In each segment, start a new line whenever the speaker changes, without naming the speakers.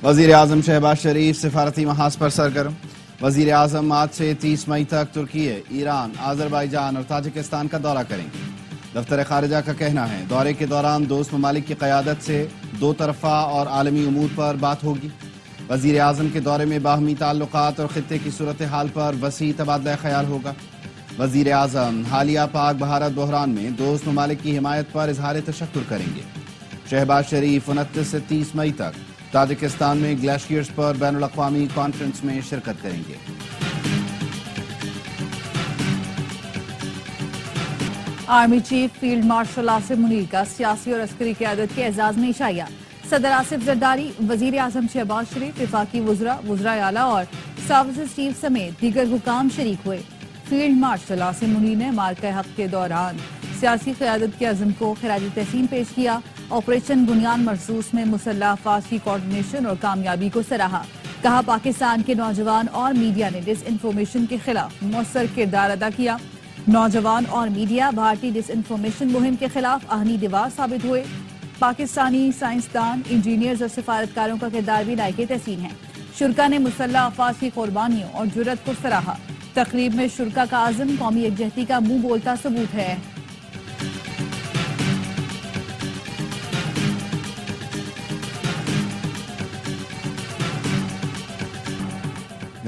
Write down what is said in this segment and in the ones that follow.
وزیر اعظم شہباز شریف سفارتی محاذ پر سرگرم. وزیر اعظم آج سے 30 مئی تک ترکی، ایران، آذربائیجان اور تاجکستان کا دورہ کریں گے. دفتر خارجہ کا کہنا ہے دورے کے دوران دوست ممالک کی قیادت سے دو طرفہ اور عالمی امور پر بات ہوگی. وزیر اعظم کے دورے میں باہمی تعلقات اور خطے کی صورتحال پر وسیع تبادلہ خیال ہوگا. وزیر اعظم حالیہ پاک بھارت بحران میں دوست ممالک کی حمایت پر اظہار تشکر کریں گے. شہباز شریف 29 سے 30 مئی تک تاجکستان میں گلیشیئرز پر بین الاقوامی کانفرنس میں شرکت کریں گے.
Army chief field marshal Asif Munir کا سیاسی اور عسکری قیادت کے اعزاز میں عشائیہ. صدر آصف زرداری، وزیر اعظم شہباز شریف، وفاقی وزراء، وزرائے اعلیٰ اور سروسز چیف سمیت دیگر حکام شریک ہوئے. فیلڈ مارشل آصف منیر نے مارکہ حق کے دوران سیاسی قیادت کے عزم کو خراج تحسین پیش کیا. آپریشن بنیاد مرصوص میں مسلح افواج کی کوارڈینیشن اور کامیابی کو سراہا. کہا پاکستان کے نوجوان اور میڈیا نے ڈس انفارمیشن کے خلاف مؤثر کردار ادا کیا. نوجوان اور میڈیا بھارتی ڈس انفارمیشن مہم کے خلاف آہنی دیوار ثابت ہوئے. پاکستانی سائنسدان، انجینئرز اور سفارتکاروں کا کردار بھی لائق تحسین ہے. شرکا نے مسلح افواج کی قربانیوں اور جرأت کو سراہا. تقریب میں شرکا کا عزم قومی یکجہتی کا منہ بولتا ثبوت ہے.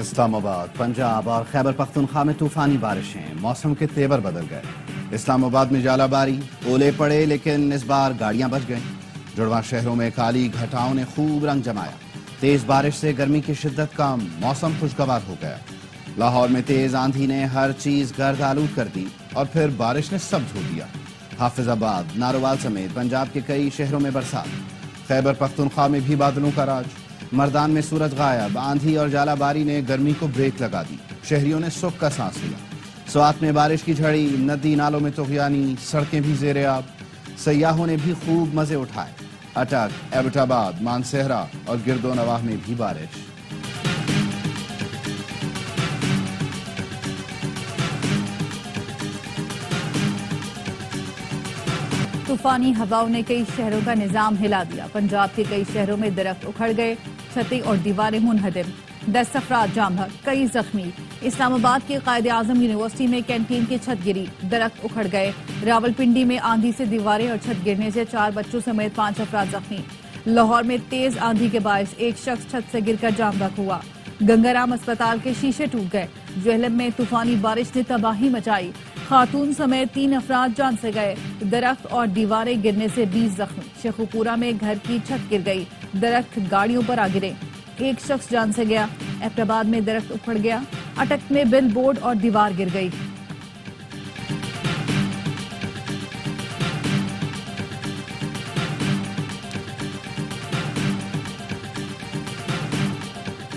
اسلام آباد، پنجاب اور خیبر پختونخوا میں طوفانی بارشیں، موسم کے تیور بدل گئے. اسلام آباد میں ژالہ باری، اولے پڑے لیکن اس بار گاڑیاں بچ گئیں. جڑواں شہروں میں کالی گھٹاؤں نے خوب رنگ جمایا. تیز بارش سے گرمی کی شدت کم، موسم خوشگوار ہو گیا. لاہور میں تیز آندھی نے ہر چیز گرد آلود کر دی اور پھر بارش نے سب دھو دیا. حافظ آباد، ناروال سمیت پنجاب کے کئی شہروں میں برسات. خیبر پختونخوا میں بھی بادلوں کا راج. مردان میں سورج غائب، آندھی اور ژالہ باری نے گرمی کو بریک لگا دی. شہریوں نے سکھ کا سانس لیا. سوات میں بارش کی جھڑی، ندی نالوں میں طغیانی، سڑکیں بھی زیر آب. سیاحوں نے بھی خوب مزے اٹھائے. اٹک، ایبٹ آباد، مانسہرہ اور گرد و نواح میں بھی بارش.
طوفانی ہواؤں نے کئی شہروں کا نظام ہلا دیا. پنجاب کے کئی شہروں میں درخت اکھڑ گئے، چھتیں اور دیواریں منہدم. 10 افراد جاں بحق، کئی زخمی. اسلام آباد کے قائد اعظم یونیورسٹی میں کینٹین کی چھت گری، درخت اکھڑ گئے. راولپنڈی میں آندھی سے دیواریں اور چھت گرنے سے 4 بچوں سمیت 5 افراد زخمی. لاہور میں تیز آندھی کے باعث ایک شخص چھت سے گر کر جاں بحق ہوا. گنگارام اسپتال کے شیشے ٹوٹ گئے. جہلم میں طوفانی بارش نے تباہی مچائی، خاتون سمیت 3 افراد جان سے گئے. درخت اور دیواریں گرنے سے 20 زخمی. شیخوپورہ میں گھر کی چھت گر گئی، درخت گاڑیوں پر آ گرے، ایک شخص جان سے گیا. ایبٹ آباد میں درخت اکھڑ گیا. اٹک میں بل بورڈ اور دیوار گر گئی.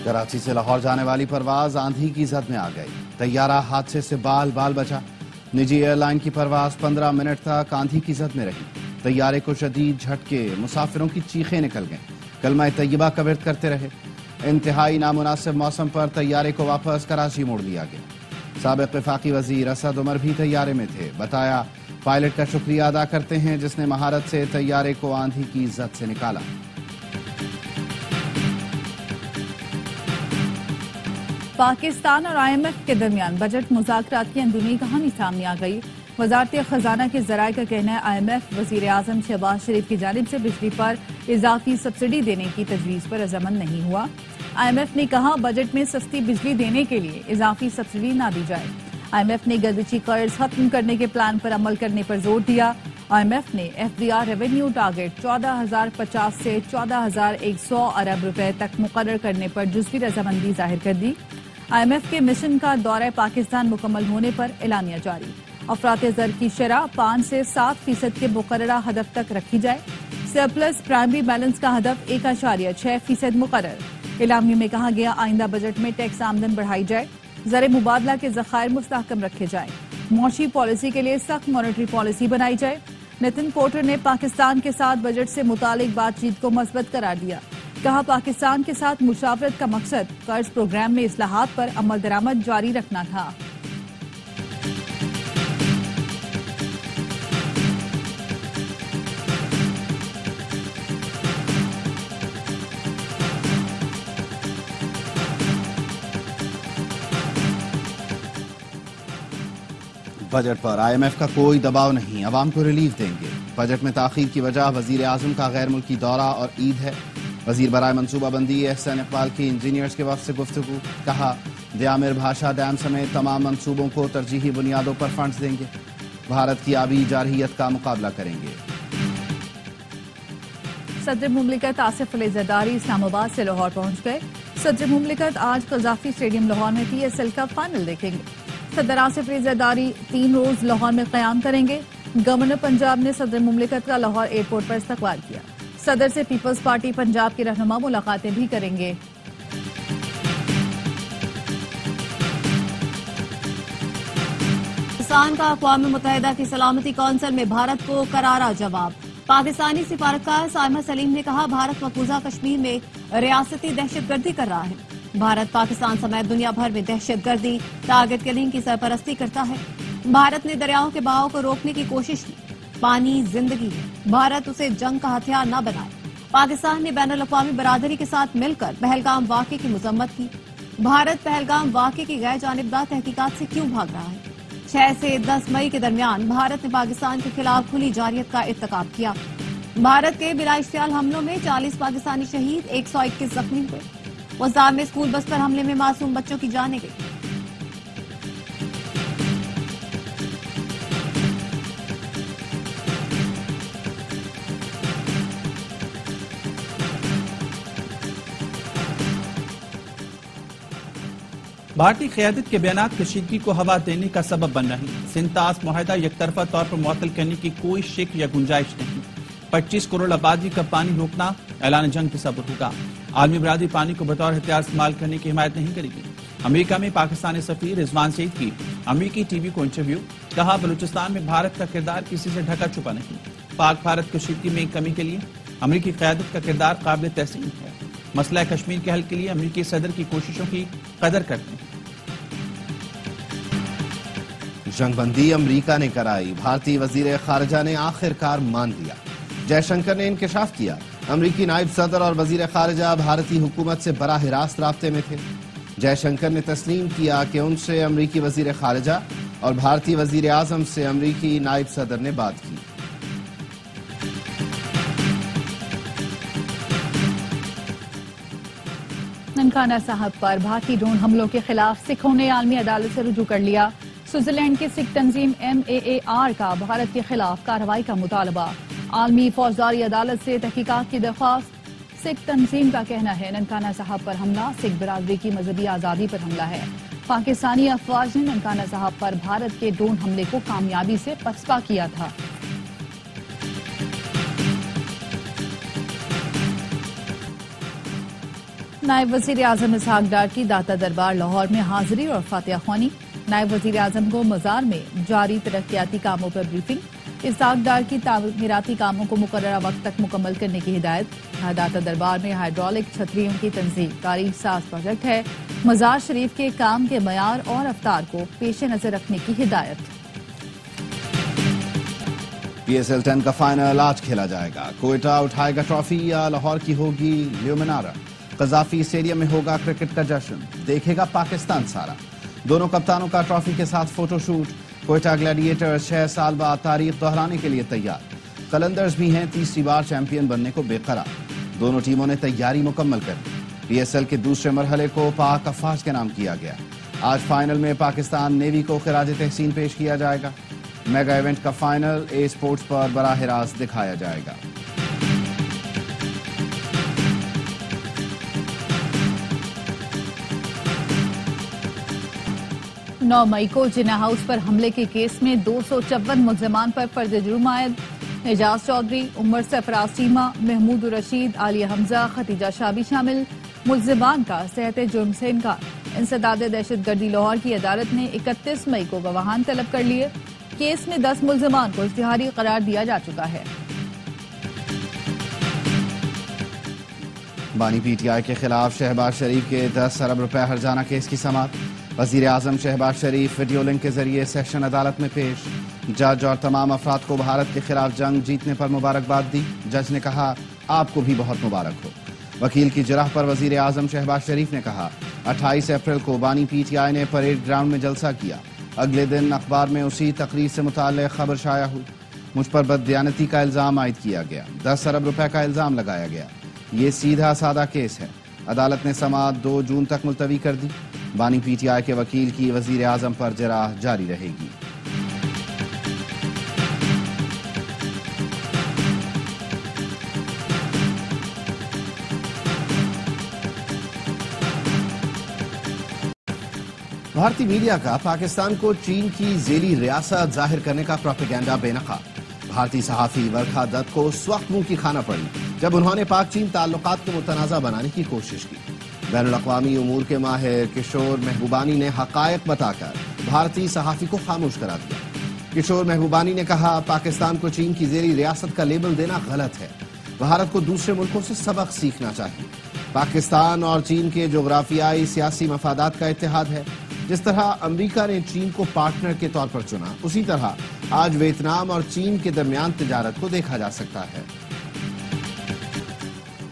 کراچی سے لاہور جانے والی پرواز آندھی کی زد میں آ گئی. طیارہ حادثے سے بال بال بچا. نجی ایئر لائن کی پرواز 15 منٹ تک آندھی کی زد میں رہی. طیارے کو شدید جھٹکے، مسافروں کی چیخیں نکل گئیں. کلمہ طیبہ کا ورد کرتے رہے. انتہائی نامناسب موسم پر طیارے کو واپس کراچی موڑ دیا گیا. سابق وفاقی وزیر اسد عمر بھی طیارے میں تھے. بتایا پائلٹ کا شکریہ ادا کرتے ہیں جس نے مہارت سے طیارے کو آندھی کی زد سے نکالا.
پاکستان اور آئی ایم ایف کے درمیان بجٹ مذاکرات کی اندرونی کہانی سامنے آ گئی. وزارت خزانہ کے ذرائع کا کہنا ہے آئی ایم ایف وزیر اعظم شہباز شریف کی جانب سے بجلی پر اضافی سبسڈی دینے کی تجویز پر رضامند نہیں ہوا. آئی ایم ایف نے کہا بجٹ میں سستی بجلی دینے کے لیے اضافی سبسڈی نہ دی جائے. آئی ایم ایف نے گردشی قرض ختم کرنے کے پلان پر عمل کرنے پر زور دیا. آئی ایم ایف نے F D R revenue target 14,050 سے 14,100 ارب روپے تک مقرر کرنے پر جزوی رضامندی ظاہر کر دی. آئی ایم ایف کے مشن کا دورہ پاکستان مکمل ہونے پر اعلانیہ جاری. افراط زر کی شرح 5 سے 7% کے مقررہ ہدف تک رکھی جائے. سرپلس پرائمری بیلنس کا ہدف 1.6% مقرر. اعلامیے میں کہا گیا آئندہ بجٹ میں ٹیکس آمدن بڑھائی جائے. زر مبادلہ کے ذخائر مستحکم رکھے جائیں. معاشی پالیسی کے لیے سخت مانیٹری پالیسی بنائی جائے. نتن کوٹر نے پاکستان کے ساتھ بجٹ سے متعلق بات چیت کو مثبت قرار دیا. کہا پاکستان کے ساتھ مشاورت کا مقصد قرض پروگرام میں اصلاحات پر عمل درآمد جاری رکھنا تھا.
بجٹ پر IMF کا کوئی دباؤ نہیں، عوام کو ریلیف دیں گے۔ بجٹ میں تاخیر کی وجہ وزیر اعظم کا غیر ملکی دورہ اور عید ہے۔ وزیر برائے منصوبہ بندی احسن اقبال کی انجینئرز کے وفد سے گفتگو، کہا دیامر بھاشا ڈیم سمیت تمام منصوبوں کو ترجیحی بنیادوں پر فنڈز دیں گے، بھارت کی آبی جارحیت کا مقابلہ کریں گے۔
صدر مملکت آصف علی زرداری اسلام آباد سے لاہور پہنچ گئے۔ صدر مملکت آج قذافی اسٹیڈیم لاہور میں PSL کا فائنل دیکھیں گے۔ صدر آصف علی زرداری 3 روز لاہور میں قیام کریں گے۔ گورنر پنجاب نے صدر مملکت کا لاہور ایئرپورٹ پر استقبال کیا۔ صدر سے پیپلز پارٹی پنجاب کے رہنما ملاقاتیں بھی کریں گے۔
پاکستان کا اقوام متحدہ کی سلامتی کونسل میں بھارت کو کرارا جواب۔ پاکستانی سفارتکار سائمہ سلیم نے کہا بھارت مقبوضہ کشمیر میں ریاستی دہشت گردی کر رہا ہے۔ بھارت پاکستان سمیت دنیا بھر میں دہشت گردی ٹارگٹ کلنگ کی سرپرستی کرتا ہے۔ بھارت نے دریاؤں کے بہاؤ کو روکنے کی کوشش کی۔ پانی زندگی ہے، بھارت اسے جنگ کا ہتھیار نہ بنائے۔ پاکستان نے بین الاقوامی برادری کے ساتھ مل کر پہلگام واقعے کی مذمت کی۔ بھارت پہلگام واقعے کی غیر جانبدار تحقیقات سے کیوں بھاگ رہا ہے؟ 6 سے 10 مئی کے درمیان بھارت نے پاکستان کے خلاف کھلی جارحیت کا ارتکاب کیا۔ بھارت کے بلا اشتعال حملوں میں 40 پاکستانی شہید، 121 زخمی ہوئے۔ وزار میں اسکول بس پر حملے میں معصوم بچوں کی جانیں گئی۔
بھارتی قیادت کے بیانات کشیدگی کو ہوا دینے کا سبب بن رہے ہیں۔ سندھ طاس معاہدہ یک طرفہ طور پر معطل کرنے کی کوئی شک یا گنجائش نہیں۔ 25 کروڑ آبادی کا پانی روکنا اعلان جنگ کا سبب ہوگا۔ عالمی برادری پانی کو بطور ہتھیار استعمال کرنے کی حمایت نہیں کرے گی۔ امریکہ میں پاکستانی سفیر رضوان سعید کی امریکی ٹی وی کو انٹرویو، کہا بلوچستان میں بھارت کا کردار کسی سے ڈھکا چھپا نہیں۔ پاک بھارت کشیدگی میں کمی کے لیے امریکی قیادت کا کردار قابل تحسین ہے۔ مسئلہ کشمیر کے حل کے لیے امریکی صدر کی کوششوں کی قدر کرتے ہیں۔
جنگ بندی امریکہ نے کرائی، بھارتی وزیر خارجہ نے آخر کار مان لیا۔ جے شنکر نے انکشاف کیا، امریکی نائب صدر اور وزیر خارجہ بھارتی حکومت سے براہ راست رابطے میں تھے۔ جے شنکر نے تسلیم کیا کہ ان سے امریکی وزیر خارجہ اور بھارتی وزیر اعظم سے امریکی نائب صدر نے بات کی۔
ننکانہ صاحب پر بھارتی ڈرون حملوں کے خلاف سکھوں نے عالمی عدالت سے رجوع کر لیا۔ سوئٹزرلینڈ کی سکھ تنظیم MAAR کا بھارت کے خلاف کارروائی کا مطالبہ۔ عالمی فوجداری عدالت سے تحقیقات کی درخواست۔ سکھ تنظیم کا کہنا ہے ننکانہ صاحب پر حملہ سکھ برادری کی مذہبی آزادی پر حملہ ہے۔ پاکستانی افواج نے ننکانہ صاحب پر بھارت کے ڈرون حملے کو کامیابی سے پسپا کیا تھا۔ نائب وزیر اعظم اسحاق ڈار کی داتا دربار لاہور میں حاضری اور فاتحہ خوانی۔ نائب وزیر اعظم کو مزار میں جاری ترقیاتی کاموں پر بریفنگ۔ اسحاق ڈار کی تعمیراتی کاموں کو مقررہ وقت تک مکمل کرنے کی ہدایت۔ داتا دربار میں ہائیڈرولک چھتریوں کی تنصیب تاریخ ساز پروجیکٹ ہے۔ مزار شریف کے کام کے معیار اور رفتار کو پیش نظر رکھنے کی ہدایت۔
PSL 10 کا فائنل آج کھیلا جائے گا۔ کوئٹہ اٹھائے گا ٹرافی یا لاہور کی ہوگی لیومنارا؟ قذافی اسٹیڈیم میں ہوگا کرکٹ کا جشن، دیکھے گا پاکستان سارا۔ دونوں کپتانوں کا ٹرافی کے ساتھ فوٹو شوٹ۔ کوئٹہ گلیڈیٹر 6 سال بعد تاریخ دہرانے کے لیے تیار۔ قلندرز بھی ہیں تیسری بار چیمپئن بننے کو بے قرار۔ دونوں ٹیموں نے تیاری مکمل کر دی۔ PSL کے دوسرے مرحلے کو پاک افواج کے نام کیا گیا۔ آج فائنل میں پاکستان نیوی کو خراج تحسین پیش کیا جائے گا۔ میگا ایونٹ کا فائنل اے اسپورٹس پر براہ راست دکھایا جائے گا۔
9 مئی کو جناح ہاؤس پر حملے کے کیس میں 254 ملزمان پر فرض جرم عائد۔ اعجاز چودھری، عمر سرفراز چیمہ، محمود الرشید، عالیہ حمزہ، ختیجہ شاہ بھی شامل۔ ملزمان کا صحت جرم سے انکار۔ انسداد دہشت گردی لاہور کی عدالت نے 31 مئی کو گواہان طلب کر لیے۔ کیس میں 10 ملزمان کو اشتہاری قرار دیا جا چکا ہے۔
بانی PTI کے خلاف شہباز شریف کے 10 ارب روپے ہرجانہ کیس کی سماعت۔ وزیر اعظم شہباز شریف ویڈیو لنک کے ذریعے سیشن عدالت میں پیش۔ جج اور تمام افراد کو بھارت کے خلاف جنگ جیتنے پر مبارکباد دی۔ جج نے کہا آپ کو بھی بہت مبارک ہو۔ وکیل کی جرح پر وزیر اعظم شہباز شریف نے کہا 28 اپریل کو بانی PTI نے پریڈ گراؤنڈ میں جلسہ کیا۔ اگلے دن اخبار میں اسی تقریر سے متعلق خبر شائع ہوئی۔ مجھ پر بددیانتی کا الزام عائد کیا گیا، 10 ارب روپے کا الزام لگایا گیا۔ یہ سیدھا سادہ کیس ہے۔ عدالت نے سماعت 2 جون تک ملتوی کر دی۔ بانی پی ٹی آئی کے وکیل کی وزیر اعظم پر جرح جاری رہے گی۔ بھارتی میڈیا کا پاکستان کو چین کی ذیلی ریاست ظاہر کرنے کا پروپیگنڈا بے نقاب۔ بھارتی صحافی ورکھا دت کو اس وقت منہ کی کھانا پڑی جب انہوں نے پاک چین تعلقات کو متنازع بنانے کی کوشش کی۔ بین الاقوامی امور کے ماہر کشور محبوبانی نے حقائق بتا کر بھارتی صحافی کو خاموش کرا دیا۔ کشور محبوبانی نے کہا، پاکستان کو چین کی ذیلی ریاست کا لیبل دینا غلط ہے۔ بھارت کو دوسرے ملکوں سے سبق سیکھنا چاہیے۔ پاکستان اور چین کے جغرافیائی سیاسی مفادات کا اتحاد ہے۔ جس طرح امریکہ نے چین کو پارٹنر کے طور پر چنا، اسی طرح آج ویتنام اور چین کے درمیان تجارت کو دیکھا جا سکتا ہے۔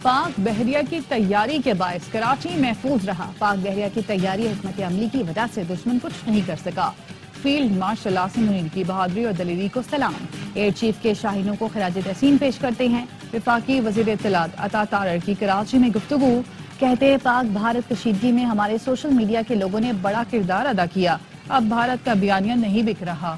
پاک بحریہ کی تیاری کے باعث کراچی محفوظ رہا۔ پاک بحریہ کی تیاری حکمت عملی کی وجہ سے دشمن کچھ نہیں کر سکا۔ فیلڈ مارشل عاصم منیر کی بہادری اور دلیری کو سلام۔ ایئر چیف کے شاہینوں کو خراج تحسین پیش کرتے ہیں۔ وفاقی وزیر اطلاعات عطا تارڑ کی کراچی میں گفتگو، کہتے ہیں پاک بھارت کشیدگی میں ہمارے سوشل میڈیا کے لوگوں نے بڑا کردار ادا کیا۔ اب بھارت کا بیانیہ نہیں بک رہا۔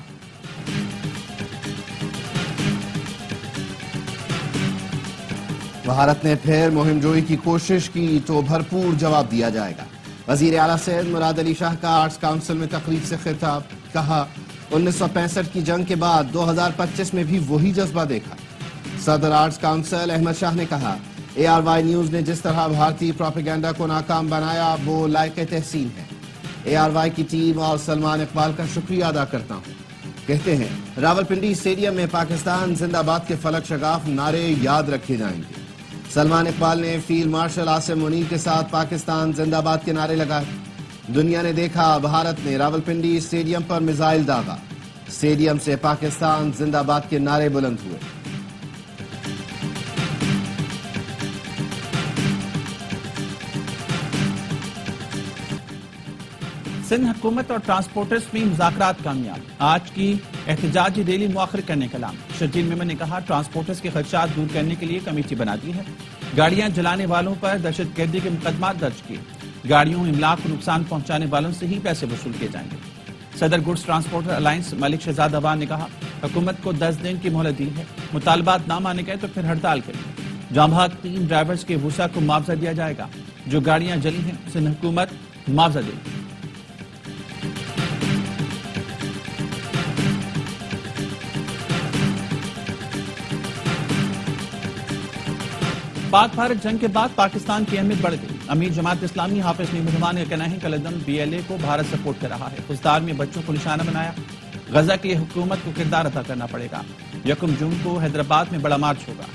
بھارت نے پھر مہم جوئی کی کوشش کی تو بھرپور جواب دیا جائے گا۔ وزیر اعلیٰ سید مراد علی شاہ کا آرٹس کونسل میں تقریب سے خطاب، کہا 1965 کی جنگ کے بعد 2025 میں بھی وہی جذبہ دیکھا۔ صدر آرٹس کونسل احمد شاہ نے کہا، ARY نیوز نے جس طرح بھارتی پروپیگنڈا کو ناکام بنایا وہ لائق تحسین ہے۔ ARY کی ٹیم اور سلمان اقبال کا شکریہ ادا کرتا ہوں۔ کہتے ہیں راولپنڈی اسٹیڈیم میں پاکستان زندہ باد کے فلک شگاف نعرے یاد رکھے جائیں گے۔ سلمان اقبال نے فیلڈ مارشل عاصم منیر کے ساتھ پاکستان زندہ باد کے نعرے لگائے۔ دنیا نے دیکھا بھارت نے راولپنڈی اسٹیڈیم پر میزائل داغا۔ اسٹیڈیم سے پاکستان زندہ باد کے نعرے بلند ہوئے۔
سندھ حکومت اور ٹرانسپورٹرز میں مذاکرات کامیاب، آج کی احتجاجی ریلی مؤخر کرنے کا اعلان۔ شرجیل میمن نے کہا، ٹرانسپورٹرز کے خدشات دور کرنے کے لیے کمیٹی بنا دی ہے۔ گاڑیاں جلانے والوں پر دہشت گردی کے مقدمات درج کیے۔ گاڑیوں املاک کو نقصان پہنچانے والوں سے ہی پیسے وصول کیے جائیں گے۔ صدر گڈز ٹرانسپورٹر الائنس ملک شہزاد عوان نے کہا، حکومت کو 10 دن کی مہلت دی ہے، مطالبات نہ مانے گئے تو پھر ہڑتال کریں گے۔ جام بحق 3 ڈرائیورز کے وسع کو معاوضہ دیا جائے گا۔ جو گاڑیاں جلی ہیں سندھ حکومت معاوضہ دے گی۔ پاک بھارت جنگ کے بعد پاکستان کی اہمیت بڑھ گئی۔ امیر جماعت اسلامی حافظ نعیم الرحمان کا کہنا ہے کہ قلعہ BLA کو بھارت سپورٹ کر رہا ہے۔ فزدار میں بچوں کو نشانہ بنایا۔ غزہ کے لیے حکومت کو کردار ادا کرنا پڑے گا۔ 1 جون کو حیدرآباد میں بڑا مارچ ہوگا۔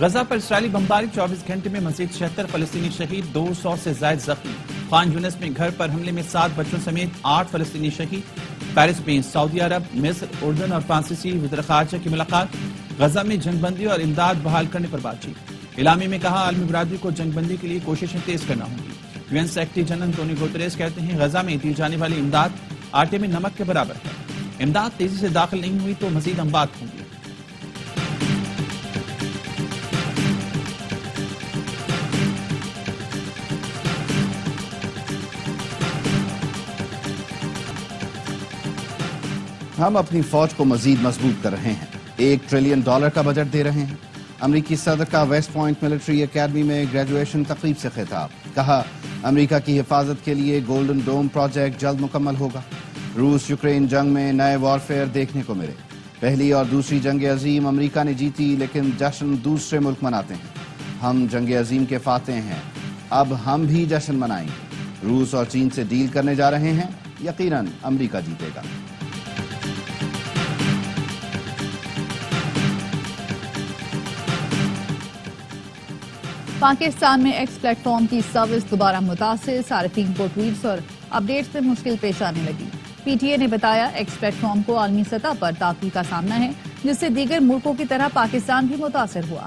غزہ پر اسرائیلی بمباری، 24 گھنٹے میں مزید 76 فلسطینی شہید، 200 سے زائد زخمی۔ خان یونس میں گھر پر حملے میں 7 بچوں سمیت 8 فلسطینی شہید۔ پیرس میں سعودی عرب، مصر، اردن اور فرانسیسی وزیر خارجہ کی ملاقات۔ غزہ میں جنگ بندی اور امداد بحال کرنے پر بات چیت۔ اعلامیے میں کہا، عالمی برادری کو جنگ بندی کے لیے کوششیں تیز کرنا ہوں گی۔ UN secretary general Antonio Guterres کہتے ہیں، غزہ میں دی جانے والی امداد آٹے میں نمک کے برابر ہے۔ امداد تیزی سے داخل نہیں ہوئی تو مزید اموات ہوں گی۔
ہم اپنی فوج کو مزید مضبوط کر رہے ہیں، $1 ٹریلین کا بجٹ دے رہے ہیں۔ امریکی صدر کا ویسٹ پوائنٹ ملٹری اکیڈمی میں گریجویشن تقریب سے خطاب، کہا امریکہ کی حفاظت کے لیے گولڈن ڈوم پروجیکٹ جلد مکمل ہوگا۔ روس یوکرین جنگ میں نئے وارفیئر دیکھنے کو ملے۔ پہلی اور دوسری جنگ عظیم امریکہ نے جیتی، لیکن جشن دوسرے ملک مناتے ہیں۔ ہم جنگ عظیم کے فاتح ہیں، اب ہم بھی جشن منائیں گے۔ روس اور چین سے ڈیل کرنے جا رہے ہیں، یقیناً امریکہ جیتے گا۔
پاکستان میں ایکس پلیٹ فارم کی سروس دوبارہ متاثر، صارفین کو ٹویٹس اور اپ ڈیٹس میں مشکل پیش آنے لگی۔ PTA نے بتایا، ایکس پلیٹ فارم کو عالمی سطح پر تعطل کا سامنا ہے، جس سے دیگر ملکوں کی طرح پاکستان بھی متاثر ہوا۔